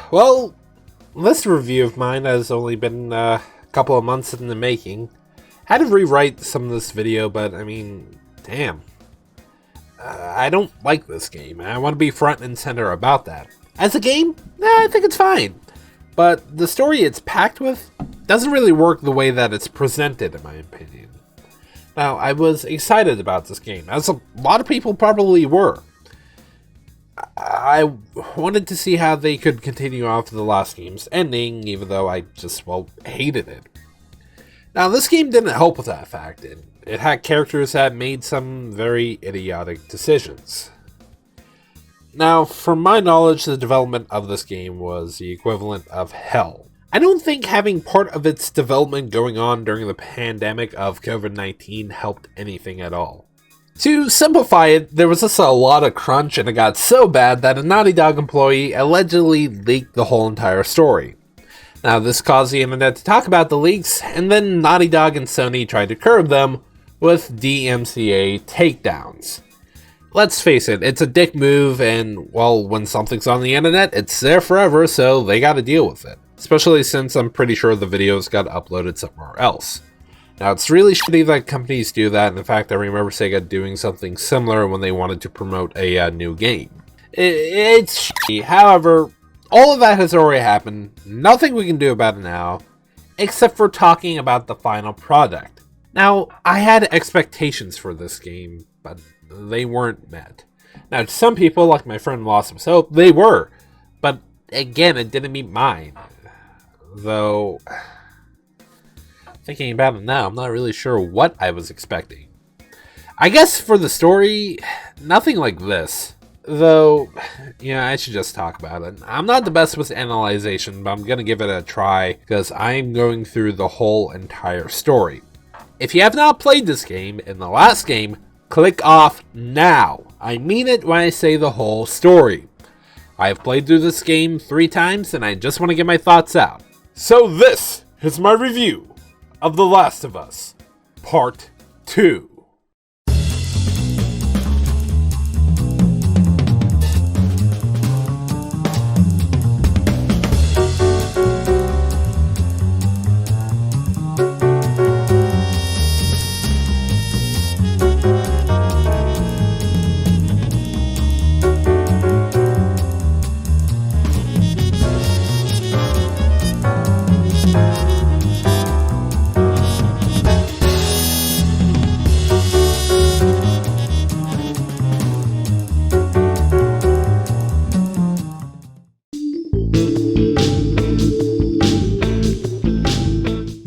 Well, this review of mine has only been a couple of months in the making. Had to rewrite some of this video, but I mean, damn. I don't like this game, and I want to be front and center about that. As a game, I think it's fine. But the story it's packed with doesn't really work the way that it's presented, in my opinion. Now, I was excited about this game, as a lot of people probably were. I wanted to see how they could continue off the last game's ending, even though I just, hated it. Now, this game didn't help with that fact. It had characters that made some very idiotic decisions. Now, from my knowledge, the development of this game was the equivalent of hell. I don't think having part of its development going on during the pandemic of COVID-19 helped anything at all. To simplify it, there was just a lot of crunch, and it got so bad that a Naughty Dog employee allegedly leaked the whole entire story. Now, this caused the internet to talk about the leaks, and then Naughty Dog and Sony tried to curb them with DMCA takedowns. Let's face it, it's a dick move, and, well, when something's on the internet, it's there forever, so they gotta deal with it. Especially since I'm pretty sure the videos got uploaded somewhere else. Now, it's really shitty that companies do that, and in fact, I remember Sega doing something similar when they wanted to promote a new game. It's shitty. However, all of that has already happened, nothing we can do about it now, except for talking about the final product. Now, I had expectations for this game, but they weren't met. Now, to some people, like my friend Lost His Hope, they were, but again, it didn't meet mine. Though, thinking about it now, I'm not really sure what I was expecting. I guess for the story, nothing like this. Though, I should just talk about it. I'm not the best with analyzation, but I'm going to give it a try because I'm going through the whole entire story. If you have not played this game in the last game, click off now. I mean it when I say the whole story. I have played through this game 3 times and I just want to get my thoughts out. So this is my review of The Last of Us, Part 2.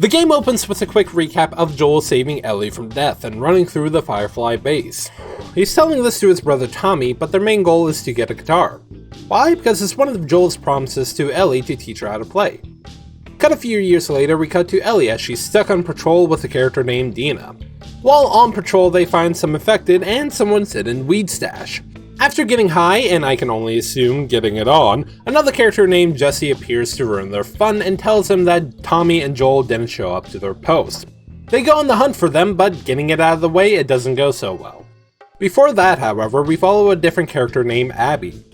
The game opens with a quick recap of Joel saving Ellie from death and running through the Firefly base. He's telling this to his brother Tommy, but their main goal is to get a guitar. Why? Because it's one of Joel's promises to Ellie to teach her how to play. Cut a few years later, we cut to Ellie as she's stuck on patrol with a character named Dina. While on patrol, they find some infected and someone's hidden weed stash. After getting high, and I can only assume getting it on, another character named Jesse appears to ruin their fun and tells them that Tommy and Joel didn't show up to their post. They go on the hunt for them, but getting it out of the way, it doesn't go so well. Before that, however, we follow a different character named Abby.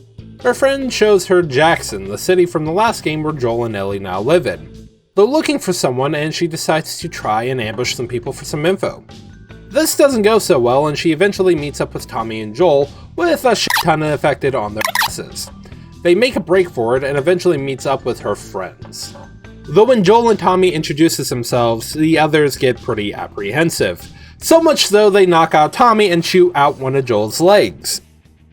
Her friend shows her Jackson, the city from the last game where Joel and Ellie now live in. They're looking for someone, and she decides to try and ambush some people for some info. This doesn't go so well, and she eventually meets up with Tommy and Joel with a shit ton of infected on their asses. They make a break for it and eventually meets up with her friends. Though when Joel and Tommy introduces themselves, the others get pretty apprehensive. So much so they knock out Tommy and shoot out one of Joel's legs.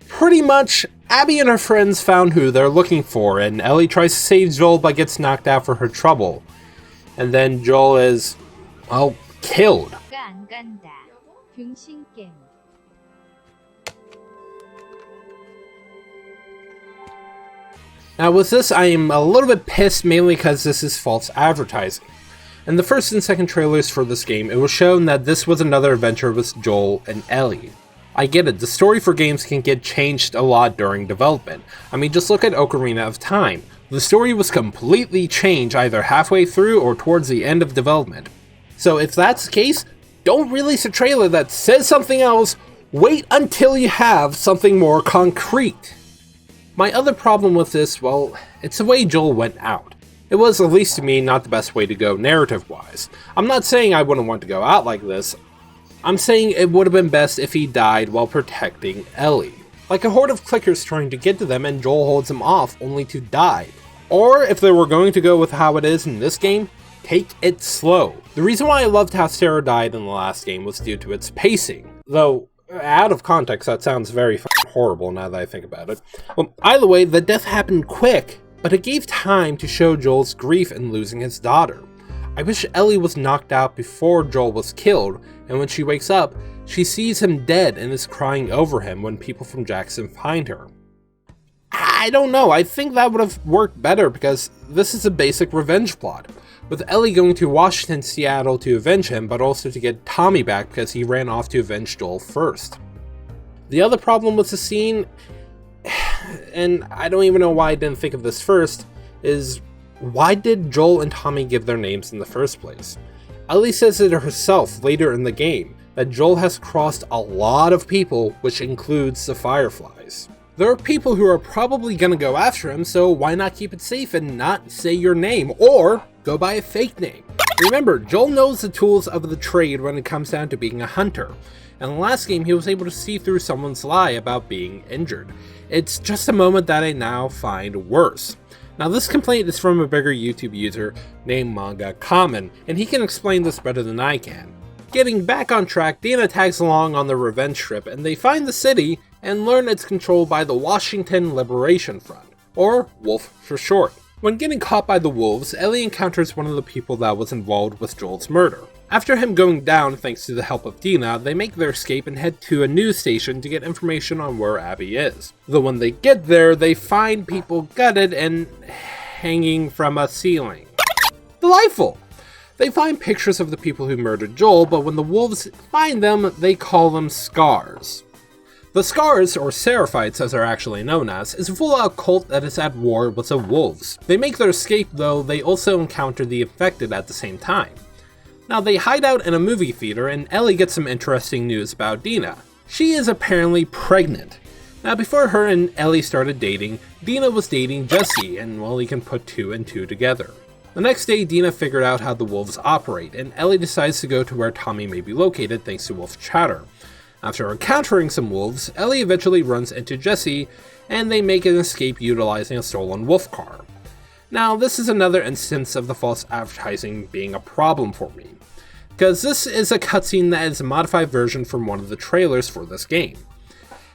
Pretty much, Abby and her friends found who they're looking for, and Ellie tries to save Joel but gets knocked out for her trouble. And then Joel is, killed. Now with this, I am a little bit pissed mainly because this is false advertising. In the first and second trailers for this game, it was shown that this was another adventure with Joel and Ellie. I get it, the story for games can get changed a lot during development. I mean, just look at Ocarina of Time. The story was completely changed either halfway through or towards the end of development. So if that's the case, don't release a trailer that says something else, wait until you have something more concrete. My other problem with this, well, it's the way Joel went out. It was, at least to me, not the best way to go narrative-wise. I'm not saying I wouldn't want to go out like this. I'm saying it would have been best if he died while protecting Ellie. Like a horde of clickers trying to get to them and Joel holds him off only to die. Or, if they were going to go with how it is in this game, take it slow. The reason why I loved how Sarah died in the last game was due to its pacing. Though, out of context, that sounds very horrible now that I think about it. Well, either way, the death happened quick, but it gave time to show Joel's grief in losing his daughter. I wish Ellie was knocked out before Joel was killed, and when she wakes up, she sees him dead and is crying over him when people from Jackson find her. I don't know, I think that would have worked better because this is a basic revenge plot, with Ellie going to Washington, Seattle to avenge him, but also to get Tommy back because he ran off to avenge Joel first. The other problem with the scene, and I don't even know why I didn't think of this first, is why did Joel and Tommy give their names in the first place? Ellie says it herself later in the game, that Joel has crossed a lot of people, which includes the Fireflies. There are people who are probably gonna go after him, so why not keep it safe and not say your name, or go by a fake name? Remember, Joel knows the tools of the trade when it comes down to being a hunter. In the last game, he was able to see through someone's lie about being injured. It's just a moment that I now find worse. Now this complaint is from a bigger YouTube user named Manga Common, and he can explain this better than I can. Getting back on track, Dina tags along on the revenge trip, and they find the city and learn it's controlled by the Washington Liberation Front, or WOLF for short. When getting caught by the wolves, Ellie encounters one of the people that was involved with Joel's murder. After him going down thanks to the help of Dina, they make their escape and head to a news station to get information on where Abby is. Though when they get there, they find people gutted and hanging from a ceiling. Delightful! They find pictures of the people who murdered Joel, but when the wolves find them, they call them Scars. The Scars, or Seraphites as they're actually known as, is a full-out cult that is at war with the wolves. They make their escape, though they also encounter the infected at the same time. Now they hide out in a movie theater and Ellie gets some interesting news about Dina. She is apparently pregnant. Now before her and Ellie started dating, Dina was dating Jesse, and well, you can put two and two together. The next day, Dina figured out how the wolves operate, and Ellie decides to go to where Tommy may be located thanks to wolf chatter. After encountering some wolves, Ellie eventually runs into Jesse, and they make an escape utilizing a stolen wolf car. Now, this is another instance of the false advertising being a problem for me, because this is a cutscene that is a modified version from one of the trailers for this game.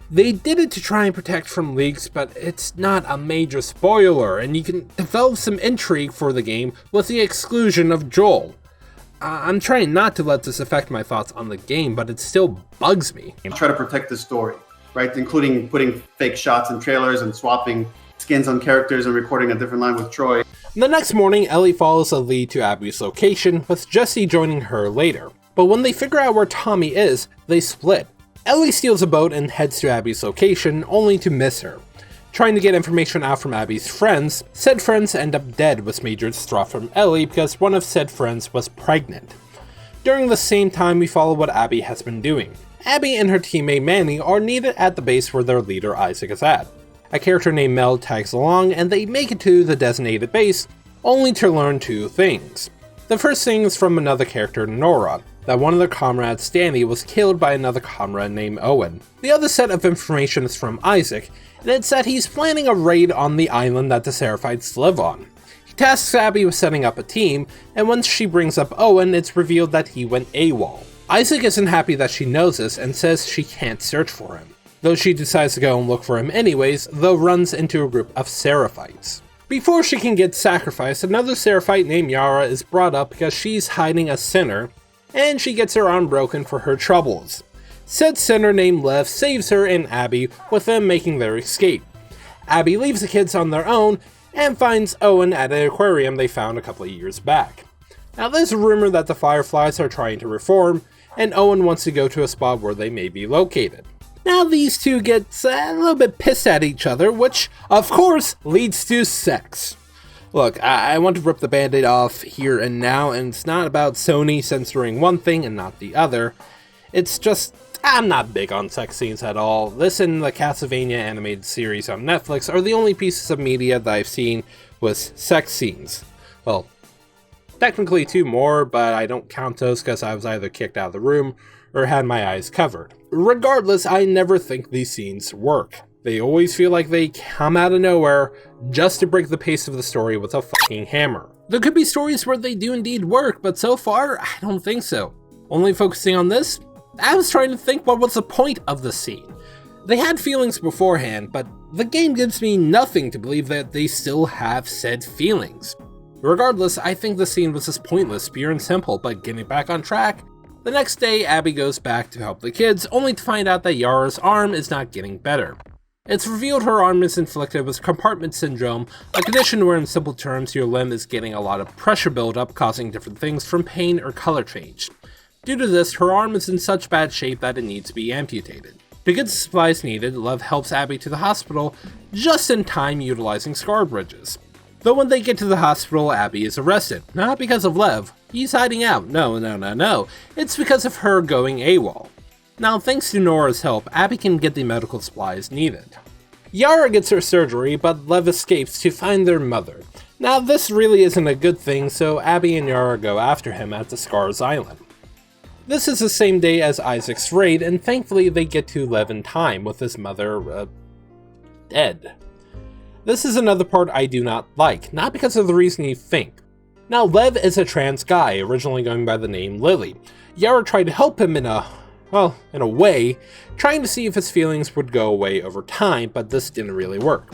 They did it to try and protect from leaks, but it's not a major spoiler, and you can develop some intrigue for the game with the exclusion of Joel. I'm trying not to let this affect my thoughts on the game, but it still bugs me. Try to protect the story, right? Including putting fake shots in trailers and swapping skins on characters and recording a different line with Troy. The next morning, Ellie follows a lead to Abby's location, with Jesse joining her later. But when they figure out where Tommy is, they split. Ellie steals a boat and heads to Abby's location, only to miss her. Trying to get information out from Abby's friends, said friends end up dead with major distraught from Ellie because one of said friends was pregnant. During the same time, we follow what Abby has been doing. Abby and her teammate Manny are needed at the base where their leader Isaac is at. A character named Mel tags along and they make it to the designated base, only to learn two things. The first thing is from another character, Nora, that one of their comrades, Danny, was killed by another comrade named Owen. The other set of information is from Isaac, and it's that he's planning a raid on the island that the Seraphites live on. He tasks Abby with setting up a team, and once she brings up Owen, it's revealed that he went AWOL. Isaac isn't happy that she knows this and says she can't search for him, though she decides to go and look for him anyways, though runs into a group of Seraphites. Before she can get sacrificed, another Seraphite named Yara is brought up because she's hiding a sinner, and she gets her arm broken for her troubles. Said sinner named Lev saves her and Abby, with them making their escape. Abby leaves the kids on their own, and finds Owen at an aquarium they found a couple of years back. Now there's a rumor that the Fireflies are trying to reform, and Owen wants to go to a spot where they may be located. Now these two get a little bit pissed at each other, which, of course, leads to sex. Look, I want to rip the band-aid off here and now, and it's not about Sony censoring one thing and not the other. It's just, I'm not big on sex scenes at all. This and the Castlevania animated series on Netflix are the only pieces of media that I've seen with sex scenes. Well, technically 2 more, but I don't count those because I was either kicked out of the room or had my eyes covered. Regardless, I never think these scenes work. They always feel like they come out of nowhere just to break the pace of the story with a fucking hammer. There could be stories where they do indeed work, but so far, I don't think so. Only focusing on this, I was trying to think what was the point of the scene. They had feelings beforehand, but the game gives me nothing to believe that they still have said feelings. Regardless, I think the scene was just pointless, pure and simple, but getting back on track, the next day Abby goes back to help the kids, only to find out that Yara's arm is not getting better. It's revealed her arm is inflicted with compartment syndrome, a condition where in simple terms your limb is getting a lot of pressure buildup causing different things from pain or color change. Due to this, her arm is in such bad shape that it needs to be amputated. To get the supplies needed, Lev helps Abby to the hospital just in time utilizing scar bridges. Though when they get to the hospital, Abby is arrested, not because of Lev. He's hiding out. No. It's because of her going AWOL. Now, thanks to Nora's help, Abby can get the medical supplies needed. Yara gets her surgery, but Lev escapes to find their mother. Now, this really isn't a good thing, so Abby and Yara go after him at the Scars Island. This is the same day as Isaac's raid, and thankfully they get to Lev in time, with his mother, dead. This is another part I do not like, not because of the reason you think. Now, Lev is a trans guy, originally going by the name Lily. Yara tried to help him in a way, trying to see if his feelings would go away over time, but this didn't really work.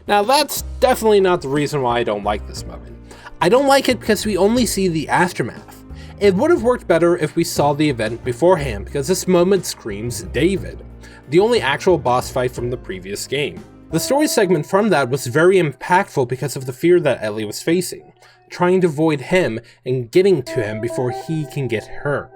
Now, that's definitely not the reason why I don't like this moment. I don't like it because we only see the aftermath. It would have worked better if we saw the event beforehand, because this moment screams David, the only actual boss fight from the previous game. The story segment from that was very impactful because of the fear that Ellie was facing, trying to avoid him and getting to him before he can get her.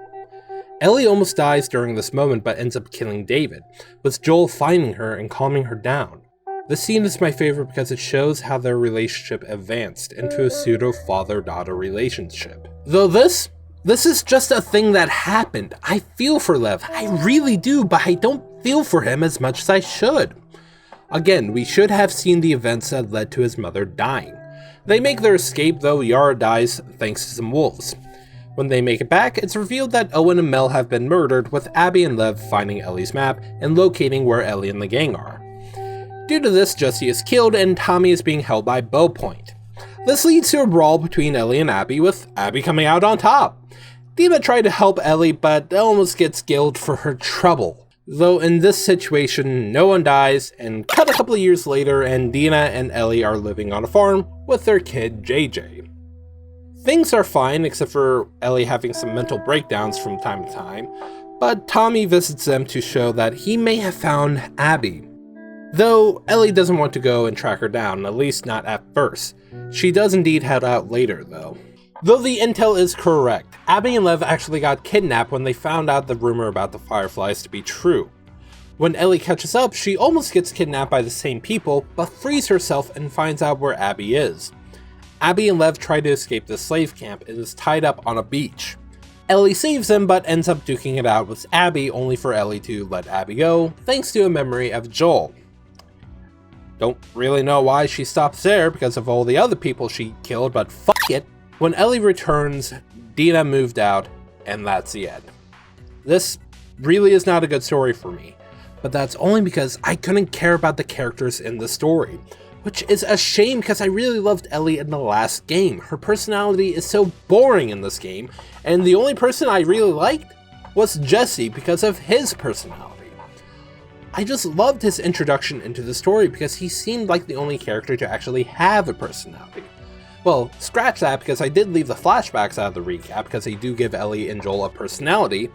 Ellie almost dies during this moment but ends up killing David, with Joel finding her and calming her down. This scene is my favorite because it shows how their relationship advanced into a pseudo father-daughter relationship. Though this is just a thing that happened. I feel for Lev, I really do, but I don't feel for him as much as I should. Again, we should have seen the events that led to his mother dying. They make their escape, though Yara dies thanks to some wolves. When they make it back, it's revealed that Owen and Mel have been murdered, with Abby and Lev finding Ellie's map and locating where Ellie and the gang are. Due to this, Jesse is killed and Tommy is being held by bow point. This leads to a brawl between Ellie and Abby, with Abby coming out on top. Dima tried to help Ellie, but almost gets killed for her trouble. Though in this situation, no one dies, and cut a couple of years later, and Dina and Ellie are living on a farm with their kid JJ. Things are fine, except for Ellie having some mental breakdowns from time to time, but Tommy visits them to show that he may have found Abby. Though Ellie doesn't want to go and track her down, at least not at first. She does indeed head out later, though. Though the intel is correct, Abby and Lev actually got kidnapped when they found out the rumor about the Fireflies to be true. When Ellie catches up, she almost gets kidnapped by the same people, but frees herself and finds out where Abby is. Abby and Lev try to escape the slave camp and is tied up on a beach. Ellie saves them but ends up duking it out with Abby, only for Ellie to let Abby go, thanks to a memory of Joel. Don't really know why she stops there because of all the other people she killed, but fuck it. When Ellie returns, Dina moved out, and that's the end. This really is not a good story for me, but that's only because I couldn't care about the characters in the story, which is a shame because I really loved Ellie in the last game. Her personality is so boring in this game, and the only person I really liked was Jesse because of his personality. I just loved his introduction into the story because he seemed like the only character to actually have a personality. Well, scratch that because I did leave the flashbacks out of the recap because they do give Ellie and Joel a personality,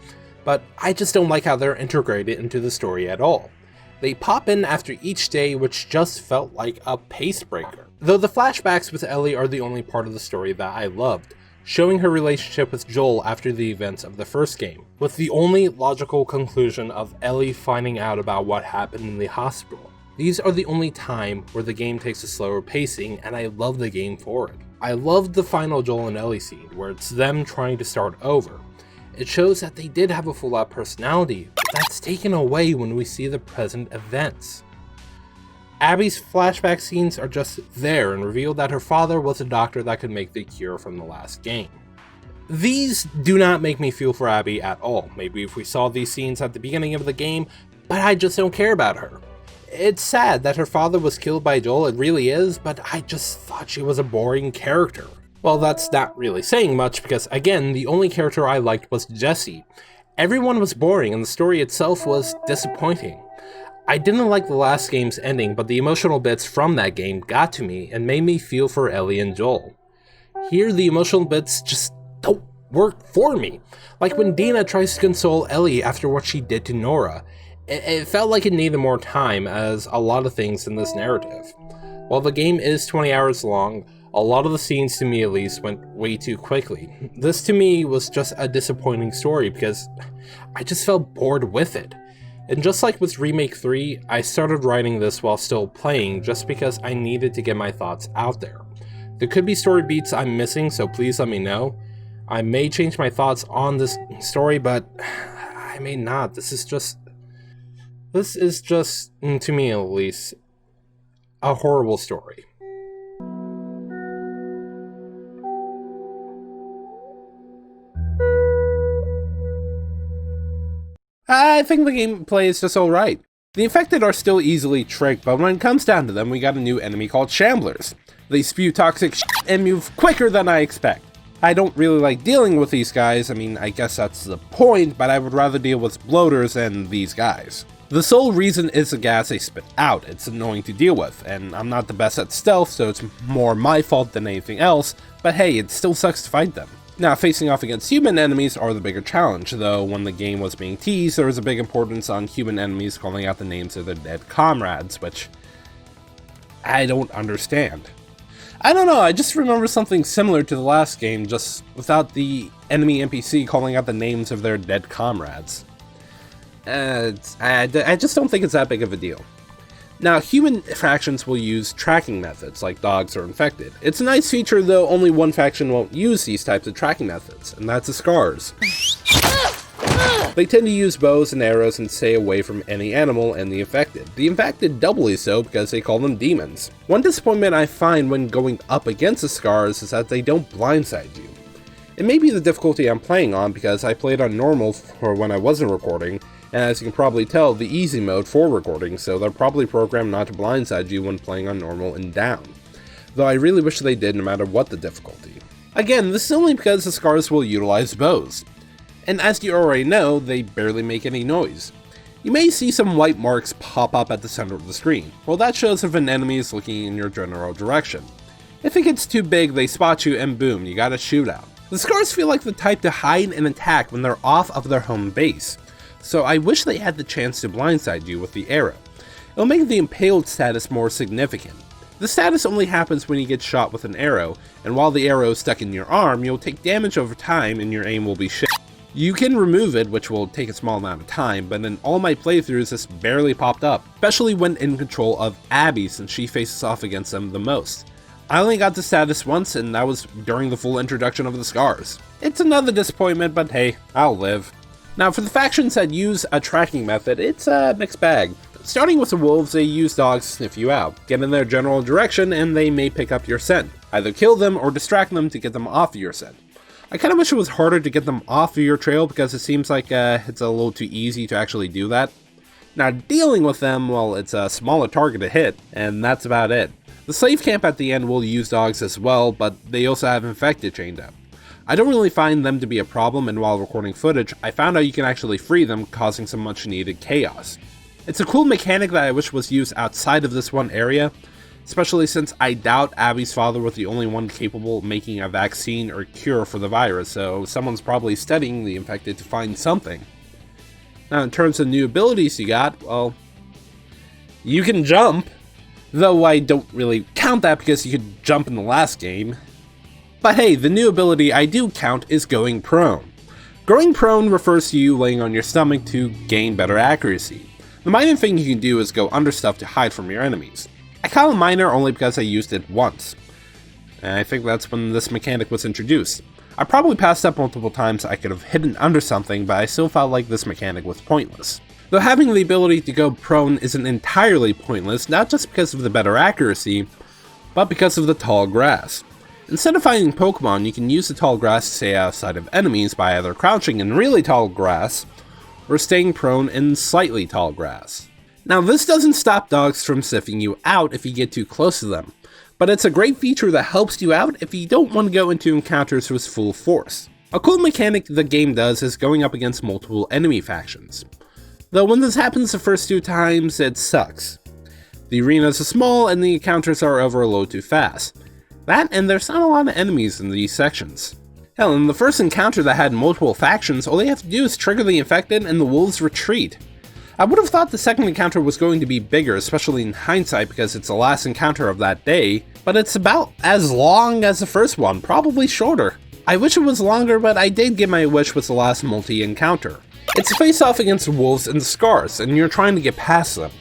but I just don't like how they're integrated into the story at all. They pop in after each day, which just felt like a pace breaker. Though the flashbacks with Ellie are the only part of the story that I loved, showing her relationship with Joel after the events of the first game, with the only logical conclusion of Ellie finding out about what happened in the hospital. These are the only time where the game takes a slower pacing, and I love the game for it. I loved the final Joel and Ellie scene, where it's them trying to start over. It shows that they did have a full-out personality, but that's taken away when we see the present events. Abby's flashback scenes are just there and reveal that her father was a doctor that could make the cure from the last game. These do not make me feel for Abby at all. Maybe if we saw these scenes at the beginning of the game, but I just don't care about her. It's sad that her father was killed by Joel, it really is, but I just thought she was a boring character. Well, that's not really saying much because, again, the only character I liked was Jesse. Everyone was boring and the story itself was disappointing. I didn't like the last game's ending, but the emotional bits from that game got to me and made me feel for Ellie and Joel. Here, the emotional bits just don't work for me. Like when Dina tries to console Ellie after what she did to Nora. It felt like it needed more time, as a lot of things in this narrative. While the game is 20 hours long, a lot of the scenes, to me at least, went way too quickly. This to me was just a disappointing story because I just felt bored with it. And just like with Remake 3, I started writing this while still playing just because I needed to get my thoughts out there. There could be story beats I'm missing, so please let me know. I may change my thoughts on this story, but I may not. This is just, to me at least, a horrible story. I think the gameplay is just alright. The infected are still easily tricked, but when it comes down to them, we got a new enemy called Shamblers. They spew toxic shit and move quicker than I expect. I don't really like dealing with these guys, I mean, I guess that's the point, but I would rather deal with bloaters than these guys. The sole reason is the gas they spit out. It's annoying to deal with, and I'm not the best at stealth, so it's more my fault than anything else, but hey, it still sucks to fight them. Now, facing off against human enemies are the bigger challenge, though when the game was being teased, there was a big importance on human enemies calling out the names of their dead comrades, which I don't understand. I don't know, I just remember something similar to the last game, just without the enemy NPC calling out the names of their dead comrades. I just don't think it's that big of a deal. Now, human factions will use tracking methods, like dogs or infected. It's a nice feature, though only one faction won't use these types of tracking methods, and that's the Scars. They tend to use bows and arrows and stay away from any animal and the infected. The infected doubly so because they call them demons. One disappointment I find when going up against the Scars is that they don't blindside you. It may be the difficulty I'm playing on because I played on normal for when I wasn't recording, and as you can probably tell, the easy mode for recording, so they're probably programmed not to blindside you when playing on normal and down. Though I really wish they did no matter what the difficulty. Again, this is only because the Scars will utilize bows. And as you already know, they barely make any noise. You may see some white marks pop up at the center of the screen. Well, that shows if an enemy is looking in your general direction. If it gets too big, they spot you and boom, you got a shootout. The Scars feel like the type to hide and attack when they're off of their home base. So I wish they had the chance to blindside you with the arrow. It'll make the impaled status more significant. The status only happens when you get shot with an arrow, and while the arrow is stuck in your arm, you'll take damage over time and your aim will be shit. You can remove it, which will take a small amount of time, but in all my playthroughs this barely popped up, especially when in control of Abby since she faces off against them the most. I only got the status once, and that was during the full introduction of the Scars. It's another disappointment, but hey, I'll live. Now, for the factions that use a tracking method, it's a mixed bag. Starting with the wolves, they use dogs to sniff you out, get in their general direction, and they may pick up your scent. Either kill them or distract them to get them off of your scent. I kinda wish it was harder to get them off of your trail because it seems like it's a little too easy to actually do that. Now, dealing with them, well, it's a smaller target to hit, and that's about it. The slave camp at the end will use dogs as well, but they also have infected chained up. I don't really find them to be a problem, and while recording footage, I found out you can actually free them, causing some much needed chaos. It's a cool mechanic that I wish was used outside of this one area, especially since I doubt Abby's father was the only one capable of making a vaccine or cure for the virus, so someone's probably studying the infected to find something. Now, in terms of new abilities you got, well, you can jump, though I don't really count that because you could jump in the last game. But hey, the new ability I do count is going prone. Going prone refers to you laying on your stomach to gain better accuracy. The minor thing you can do is go under stuff to hide from your enemies. I call it minor only because I used it once. And I think that's when this mechanic was introduced. I probably passed up multiple times I could have hidden under something, but I still felt like this mechanic was pointless. Though having the ability to go prone isn't entirely pointless, not just because of the better accuracy, but because of the tall grass. Instead of finding Pokemon, you can use the tall grass to stay outside of enemies by either crouching in really tall grass, or staying prone in slightly tall grass. Now this doesn't stop dogs from sniffing you out if you get too close to them, but it's a great feature that helps you out if you don't want to go into encounters with full force. A cool mechanic the game does is going up against multiple enemy factions. Though when this happens the first 2 times, it sucks. The arenas are small and the encounters are over a little too fast. That and there's not a lot of enemies in these sections. Hell, in the first encounter that had multiple factions, all they have to do is trigger the infected and the wolves retreat. I would have thought the second encounter was going to be bigger, especially in hindsight because it's the last encounter of that day, but it's about as long as the first one, probably shorter. I wish it was longer, but I did get my wish with the last multi-encounter. It's a face-off against the wolves and the scars, and you're trying to get past them.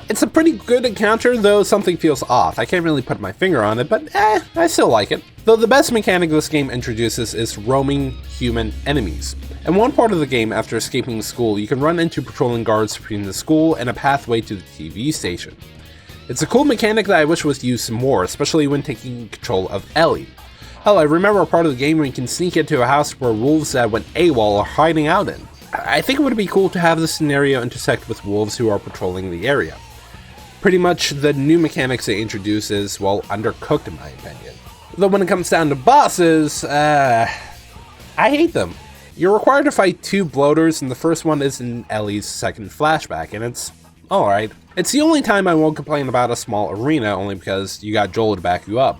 It's a pretty good encounter, though something feels off. I can't really put my finger on it, but I still like it. Though the best mechanic this game introduces is roaming human enemies. In one part of the game, after escaping the school, you can run into patrolling guards between the school and a pathway to the TV station. It's a cool mechanic that I wish was used more, especially when taking control of Ellie. Hell, I remember a part of the game where you can sneak into a house where wolves that went AWOL are hiding out in. I think it would be cool to have this scenario intersect with wolves who are patrolling the area. Pretty much the new mechanics they introduce is, well, undercooked in my opinion. Though when it comes down to bosses, I hate them. You're required to fight 2 bloaters, and the first one is in Ellie's second flashback, and it's alright. It's the only time I won't complain about a small arena, only because you got Joel to back you up.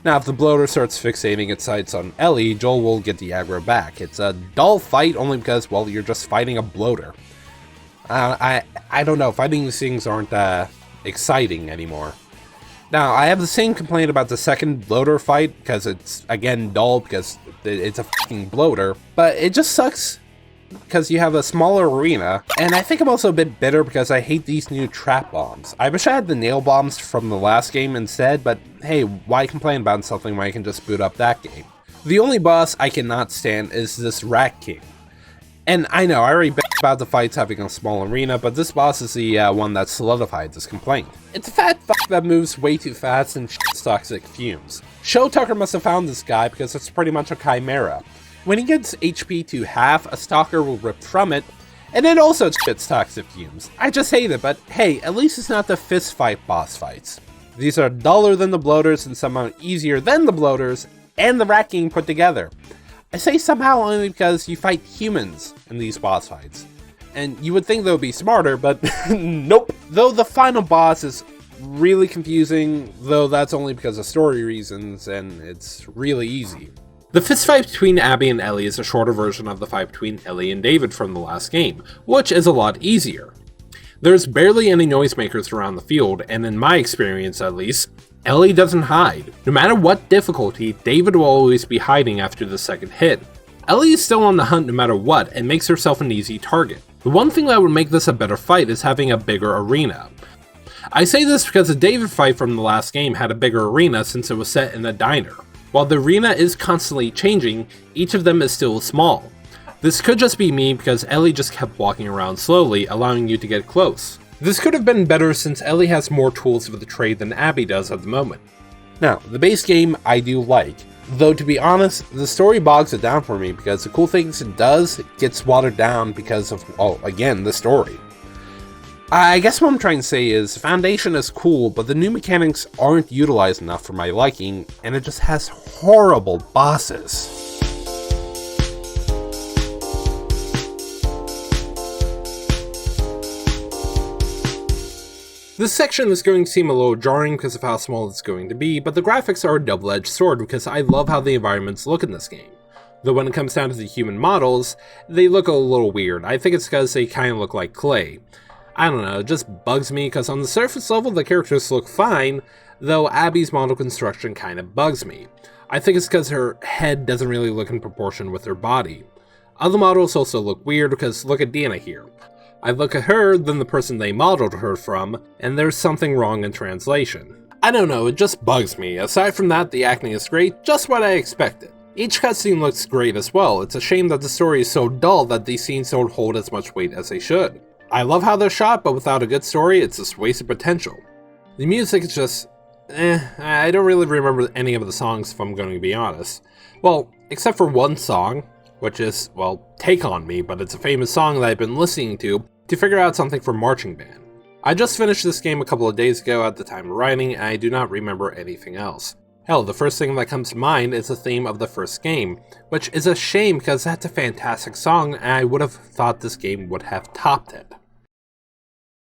Now, if the bloater starts fixating its sights on Ellie, Joel will get the aggro back. It's a dull fight only because, well, you're just fighting a bloater. I don't know, fighting these things aren't exciting anymore. Now, I have the same complaint about the second bloater fight, because it's, again, dull, because it's a fucking bloater, but it just sucks because you have a smaller arena, and I think I'm also a bit bitter because I hate these new trap bombs. I wish I had the nail bombs from the last game instead, but hey, why complain about something when I can just boot up that game? The only boss I cannot stand is this Rat King. And I know, I already bitched about the fights having a small arena, but this boss is the one that solidified this complaint. It's a fat fuck that moves way too fast and shits toxic fumes. Show Tucker must have found this guy because it's pretty much a chimera. When he gets HP to half, a stalker will rip from it, and it also shits toxic fumes. I just hate it, but hey, at least it's not the fist fight boss fights. These are duller than the bloaters and somehow easier than the bloaters and the Rat King put together. I say somehow only because you fight humans in these boss fights. And you would think they would be smarter, but nope. Though the final boss is really confusing, though that's only because of story reasons, and it's really easy. The fist fight between Abby and Ellie is a shorter version of the fight between Ellie and David from the last game, which is a lot easier. There's barely any noisemakers around the field, and in my experience at least, Ellie doesn't hide. No matter what difficulty, David will always be hiding after the second hit. Ellie is still on the hunt no matter what, and makes herself an easy target. The one thing that would make this a better fight is having a bigger arena. I say this because the David fight from the last game had a bigger arena since it was set in a diner. While the arena is constantly changing, each of them is still small. This could just be me because Ellie just kept walking around slowly, allowing you to get close. This could have been better since Ellie has more tools of the trade than Abby does at the moment. Now, the base game I do like, though to be honest, the story bogs it down for me because the cool things it does gets watered down because of, well, again, the story. I guess what I'm trying to say is, Foundation is cool, but the new mechanics aren't utilized enough for my liking, and it just has horrible bosses. This section is going to seem a little jarring because of how small it's going to be, but the graphics are a double-edged sword because I love how the environments look in this game. Though when it comes down to the human models, they look a little weird. I think it's because they kind of look like clay. I don't know, it just bugs me because on the surface level the characters look fine, though Abby's model construction kind of bugs me. I think it's because her head doesn't really look in proportion with her body. Other models also look weird because look at Deanna here. I look at her, then the person they modeled her from, and there's something wrong in translation. I don't know, it just bugs me. Aside from that, the acting is great, just what I expected. Each cutscene looks great as well. It's a shame that the story is so dull that these scenes don't hold as much weight as they should. I love how they're shot, but without a good story, it's just wasted potential. The music is just I don't really remember any of the songs if I'm going to be honest. Well, except for one song, which is, well, Take On Me, but it's a famous song that I've been listening to figure out something for marching band. I just finished this game a couple of days ago at the time of writing, and I do not remember anything else. Hell, the first thing that comes to mind is the theme of the first game, which is a shame because that's a fantastic song and I would have thought this game would have topped it.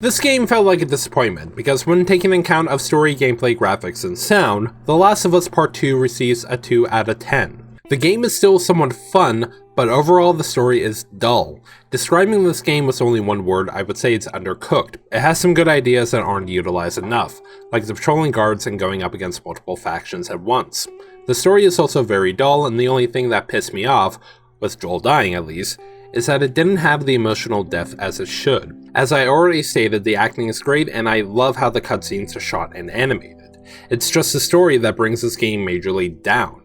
This game felt like a disappointment, because when taking account of story, gameplay, graphics, and sound, The Last of Us Part 2 receives a 2 out of 10. The game is still somewhat fun, but overall the story is dull. Describing this game with only one word, I would say it's undercooked. It has some good ideas that aren't utilized enough, like the patrolling guards and going up against multiple factions at once. The story is also very dull, and the only thing that pissed me off, with Joel dying at least, is that it didn't have the emotional depth as it should. As I already stated, the acting is great and I love how the cutscenes are shot and animated. It's just the story that brings this game majorly down.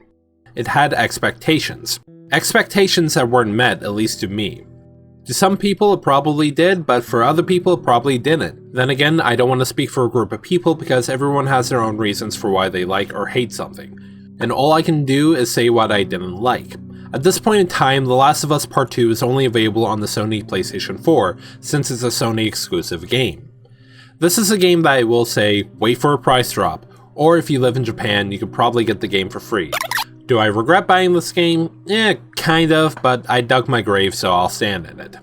It had expectations. Expectations that weren't met, at least to me. To some people it probably did, but for other people it probably didn't. Then again, I don't want to speak for a group of people because everyone has their own reasons for why they like or hate something. And all I can do is say what I didn't like. At this point in time, The Last of Us Part 2 is only available on the Sony PlayStation 4, since it's a Sony exclusive game. This is a game that I will say, wait for a price drop, or if you live in Japan, you could probably get the game for free. Do I regret buying this game? Kind of, but I dug my grave, so I'll stand in it.